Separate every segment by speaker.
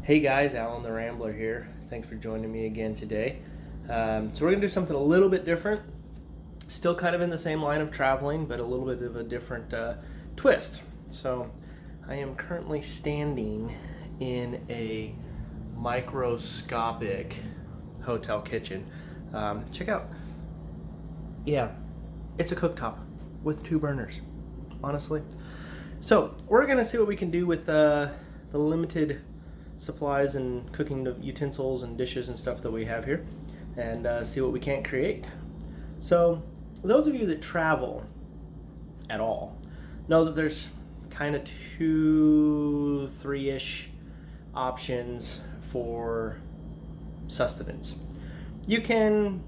Speaker 1: Hey guys, Alan the Rambler here. Thanks for joining me again today. So we're going to do something a little bit different. Still kind of in the same line of traveling, but a little bit of a different twist. So I am currently standing in a microscopic hotel kitchen. Check out. Yeah, it's a cooktop with 2 burners, honestly. So we're going to see what we can do with the limited supplies and cooking utensils and dishes and stuff that we have here, and see what we can't create. So those of you that travel at all know that there's kind of 2, 3-ish options for sustenance. You can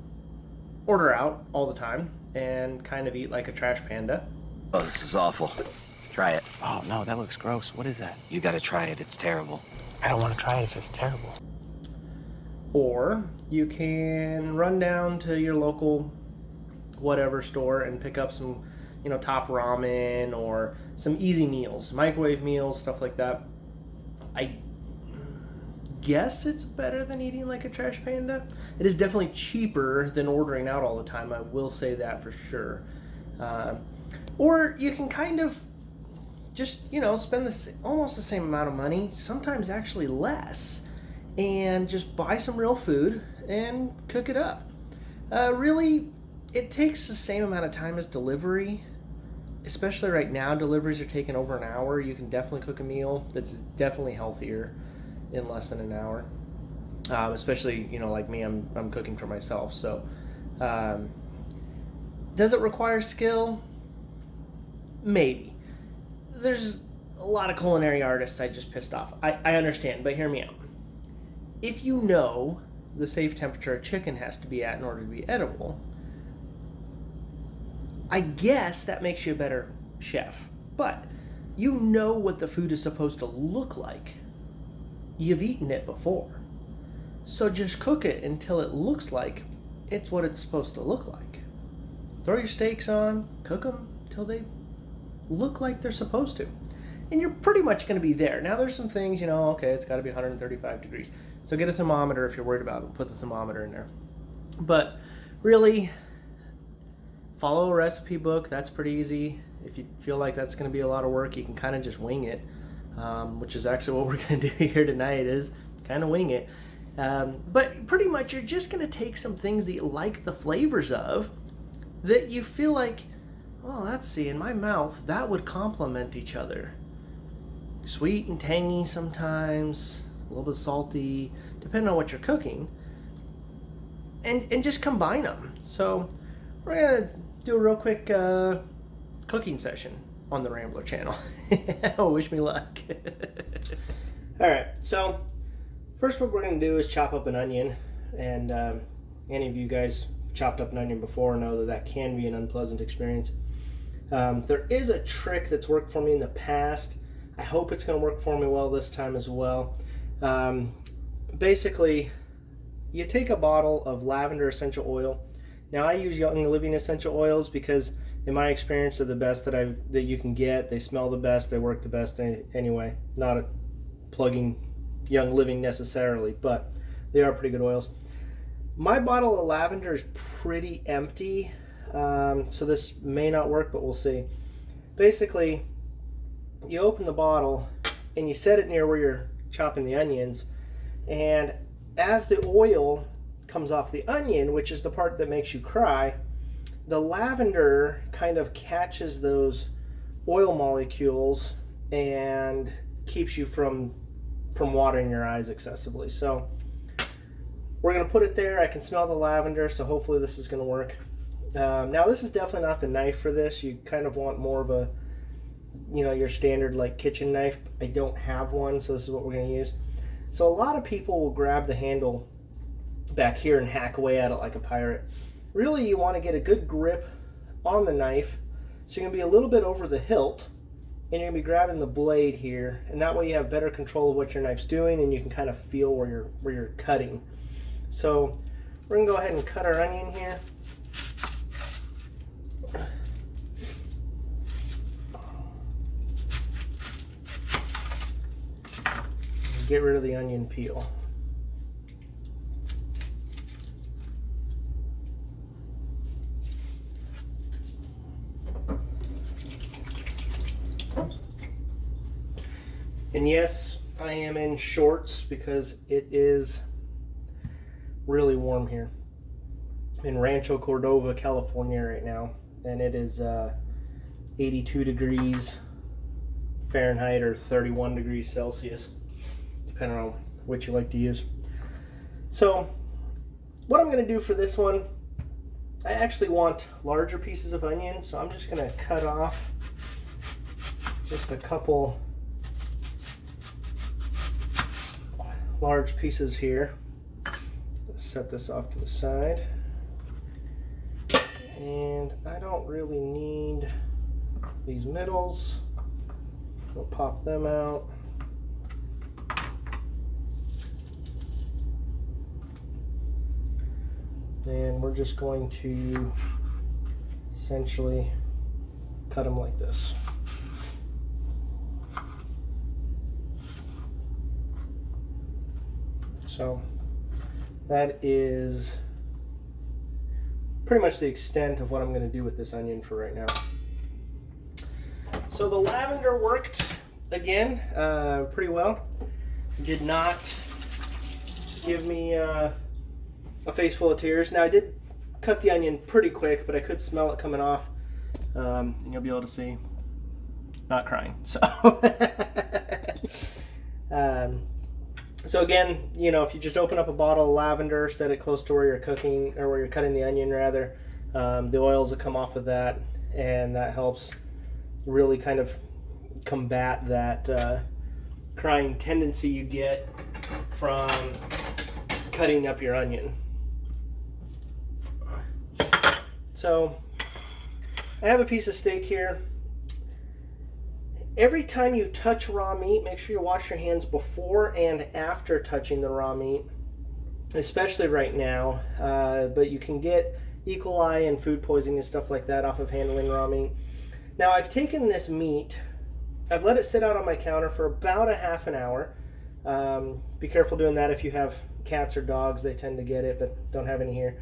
Speaker 1: order out all the time and kind of eat like a trash panda.
Speaker 2: Oh, this is awful. Try it.
Speaker 3: Oh, no, that looks gross. What is that?
Speaker 2: You gotta try it. It's terrible.
Speaker 3: I don't want to try it if it's terrible.
Speaker 1: Or you can run down to your local whatever store and pick up some, top ramen or some easy meals, microwave meals, stuff like that. I guess it's better than eating like a trash panda. It is definitely cheaper than ordering out all the time. I will say that for sure. Or you can kind of just, spend almost the same amount of money, sometimes actually less, and just buy some real food and cook it up. Really, it takes the same amount of time as delivery. Especially right now, deliveries are taking over an hour. You can definitely cook a meal that's definitely healthier in less than an hour. Especially, like me, I'm cooking for myself. So, does it require skill? Maybe. There's a lot of culinary artists I just pissed off. I understand, but hear me out. If you know the safe temperature a chicken has to be at in order to be edible, I guess that makes you a better chef. But you know what the food is supposed to look like. You've eaten it before. So just cook it until it looks like it's what it's supposed to look like. Throw your steaks on, cook them till they look like they're supposed to. And you're pretty much going to be there. Now there's some things, okay, it's got to be 135 degrees. So get a thermometer if you're worried about it. Put the thermometer in there. But really, follow a recipe book. That's pretty easy. If you feel like that's going to be a lot of work, you can kind of just wing it, which is actually what we're going to do here tonight, is kind of wing it. But pretty much you're just going to take some things that you like the flavors of, that you feel like, well, let's see, in my mouth, that would complement each other. Sweet and tangy sometimes, a little bit salty, depending on what you're cooking. And just combine them. So we're going to do a real quick cooking session on the Rambler channel. Wish me luck. All right, so first what we're going to do is chop up an onion. And any of you guys chopped up an onion before know that can be an unpleasant experience. There is a trick that's worked for me in the past. I hope it's going to work for me well this time as well. Basically, you take a bottle of lavender essential oil. Now I use Young Living essential oils because in my experience they're the best that you can get. They smell the best, they work the best anyway. Not plugging Young Living necessarily, but they are pretty good oils. My bottle of lavender is pretty empty. So this may not work, but we'll see. Basically, you open the bottle and you set it near where you're chopping the onions, and as the oil comes off the onion, which is the part that makes you cry, the lavender kind of catches those oil molecules and keeps you from watering your eyes excessively. So we're going to put it there. I can smell the lavender, so hopefully this is going to work. Now this is definitely not the knife for this. You kind of want more of a, your standard like kitchen knife. I don't have one, so this is what we're going to use. So a lot of people will grab the handle back here and hack away at it like a pirate. Really, you want to get a good grip on the knife. So you're going to be a little bit over the hilt, and you're going to be grabbing the blade here, and that way you have better control of what your knife's doing, and you can kind of feel where you're cutting. So we're going to go ahead and cut our onion here. get rid of the onion peel. And yes, I am in shorts because it is really warm here in Rancho Cordova, California right now, and it is 82 degrees Fahrenheit or 31 degrees Celsius, depending on which you like to use. So what I'm going to do for this one, I actually want larger pieces of onion, so I'm just going to cut off just a couple large pieces here. Let's set this off to the side. And I don't really need these middles. We'll pop them out. And we're just going to essentially cut them like this. So that is pretty much the extent of what I'm going to do with this onion for right now. So the lavender worked again pretty well. Did not give me a face full of tears. Now I did cut the onion pretty quick, but I could smell it coming off. And you'll be able to see, not crying. So, so again, you know, if you just open up a bottle of lavender, set it close to where you're cooking, or where you're cutting the onion rather, the oils will come off of that, and that helps really kind of combat that crying tendency you get from cutting up your onion. So I have a piece of steak here. Every time you touch raw meat, make sure you wash your hands before and after touching the raw meat, especially right now. But you can get E. coli and food poisoning and stuff like that off of handling raw meat. Now I've taken this meat, I've let it sit out on my counter for about a half an hour. Be careful doing that if you have cats or dogs, they tend to get it, but don't have any here.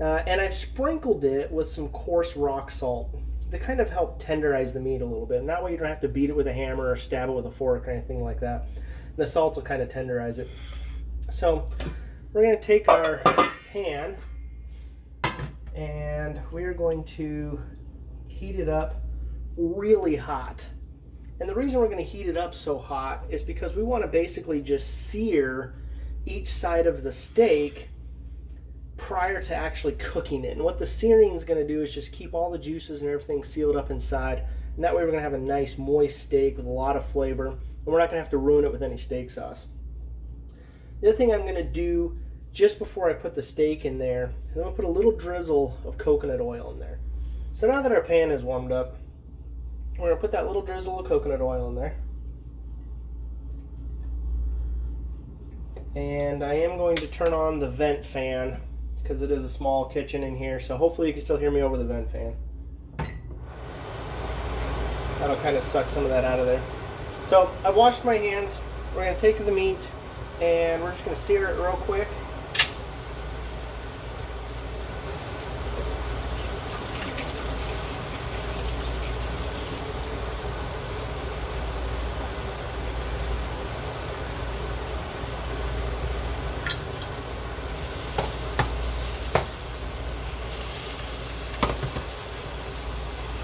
Speaker 1: And I've sprinkled it with some coarse rock salt to kind of help tenderize the meat a little bit. And that way you don't have to beat it with a hammer or stab it with a fork or anything like that. The salt will kind of tenderize it. So we're going to take our pan and we're going to heat it up really hot. And the reason we're going to heat it up so hot is because we want to basically just sear each side of the steak prior to actually cooking it. And what the searing is going to do is just keep all the juices and everything sealed up inside. And that way we're going to have a nice moist steak with a lot of flavor. And we're not going to have to ruin it with any steak sauce. The other thing I'm going to do just before I put the steak in there is I'm going to put a little drizzle of coconut oil in there. So now that our pan is warmed up, we're going to put that little drizzle of coconut oil in there. And I am going to turn on the vent fan because it is a small kitchen in here, so hopefully you can still hear me over the vent fan. That'll kind of suck some of that out of there. So I've washed my hands. We're going to take the meat and we're just going to sear it real quick.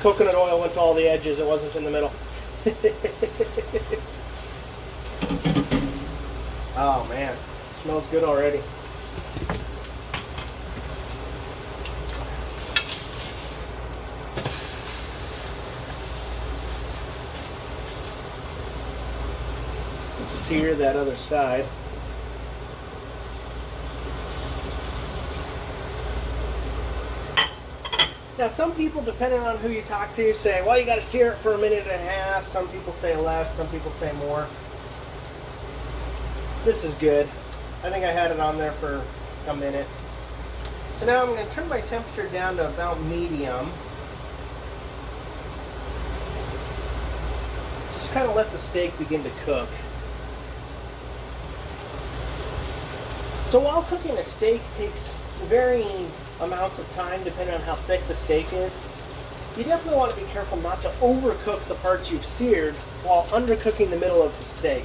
Speaker 1: Coconut oil went to all the edges, it wasn't in the middle. Oh man, it smells good already. Let's sear that other side. Now some people, depending on who you talk to, say, well, you got to sear it for a minute and a half. Some people say less, some people say more. This is good. I think I had it on there for a minute. So now I'm going to turn my temperature down to about medium. Just kind of let the steak begin to cook. So while cooking a steak takes varying amounts of time depending on how thick the steak is, you definitely want to be careful not to overcook the parts you've seared while undercooking the middle of the steak.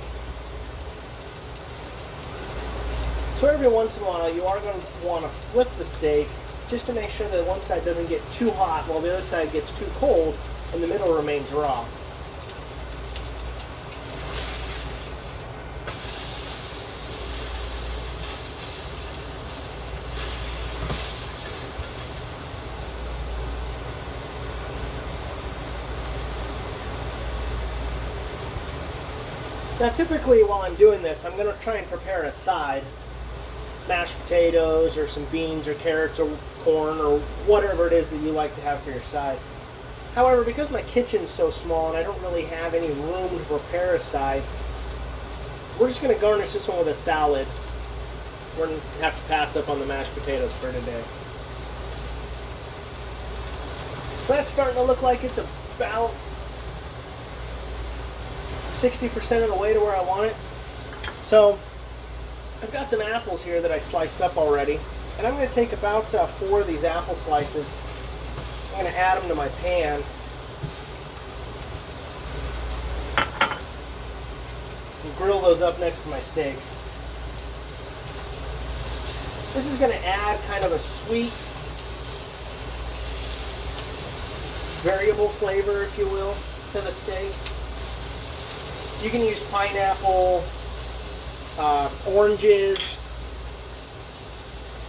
Speaker 1: So every once in a while you are going to want to flip the steak just to make sure that one side doesn't get too hot while the other side gets too cold and the middle remains raw. Now typically while I'm doing this, I'm going to try and prepare a side. Mashed potatoes or some beans or carrots or corn or whatever it is that you like to have for your side. However, because my kitchen's so small and I don't really have any room to prepare a side, we're just going to garnish this one with a salad. We're going to have to pass up on the mashed potatoes for today. So that's starting to look like it's about 60% of the way to where I want it. So I've got some apples here that I sliced up already, and I'm going to take about 4 of these apple slices. I'm going to add them to my pan. And grill those up next to my steak. This is going to add kind of a sweet, variable flavor, if you will, to the steak. You can use pineapple, oranges,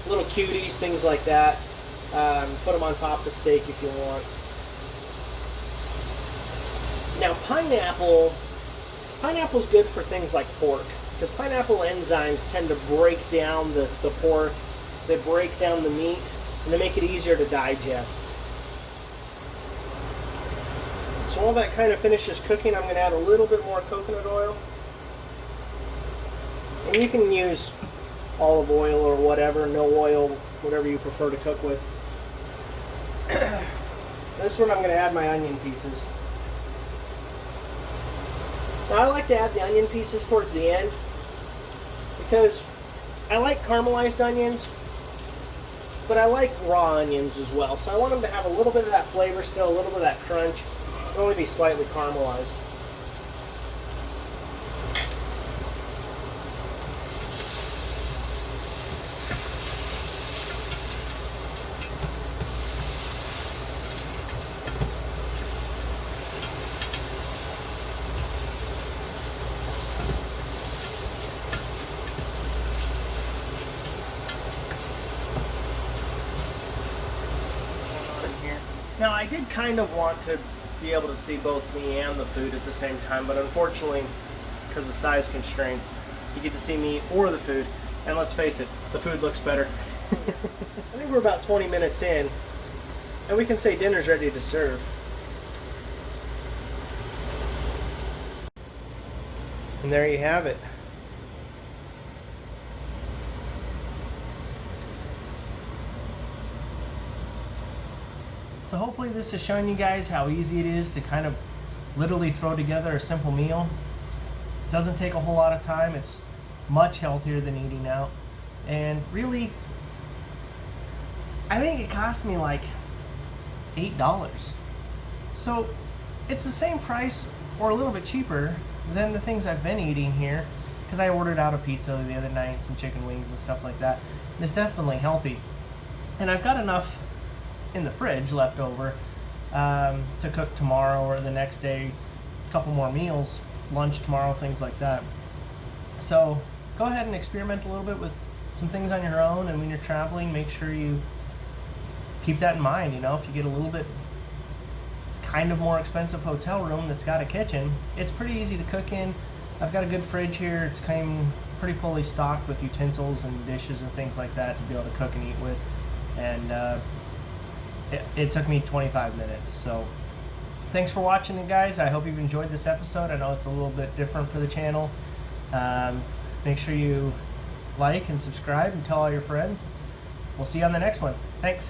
Speaker 1: little cuties, things like that. Put them on top of the steak if you want. Now pineapple's good for things like pork, because pineapple enzymes tend to break down the pork, they break down the meat, and they make it easier to digest. So while that kind of finishes cooking, I'm going to add a little bit more coconut oil. And you can use olive oil or whatever, no oil, whatever you prefer to cook with. This one I'm going to add my onion pieces. Now I like to add the onion pieces towards the end because I like caramelized onions, but I like raw onions as well. So I want them to have a little bit of that flavor still, a little bit of that crunch, but only be slightly caramelized. Now I did kind of want to be able to see both me and the food at the same time, but unfortunately, because of size constraints, you get to see me or the food, and let's face it, the food looks better. I think we're about 20 minutes in, and we can say dinner's ready to serve. And there you have it. So hopefully this has shown you guys how easy it is to kind of literally throw together a simple meal. It doesn't take a whole lot of time. It's much healthier than eating out. And really, I think it cost me like $8. So it's the same price or a little bit cheaper than the things I've been eating here, because I ordered out a pizza the other night, some chicken wings and stuff like that. And it's definitely healthy. And I've got enough in the fridge left over to cook tomorrow or the next day, a couple more meals, lunch tomorrow, things like that. So go ahead and experiment a little bit with some things on your own, and when you're traveling, make sure you keep that in mind. You know, if you get a little bit kind of more expensive hotel room that's got a kitchen, it's pretty easy to cook in. I've got a good fridge here. It's came pretty fully stocked with utensils and dishes and things like that to be able to cook and eat with. And it took me 25 minutes. So thanks for watching it, guys. I hope you've enjoyed this episode. I know it's a little bit different for the channel. Make sure you like and subscribe and tell all your friends. We'll see you on the next one. Thanks.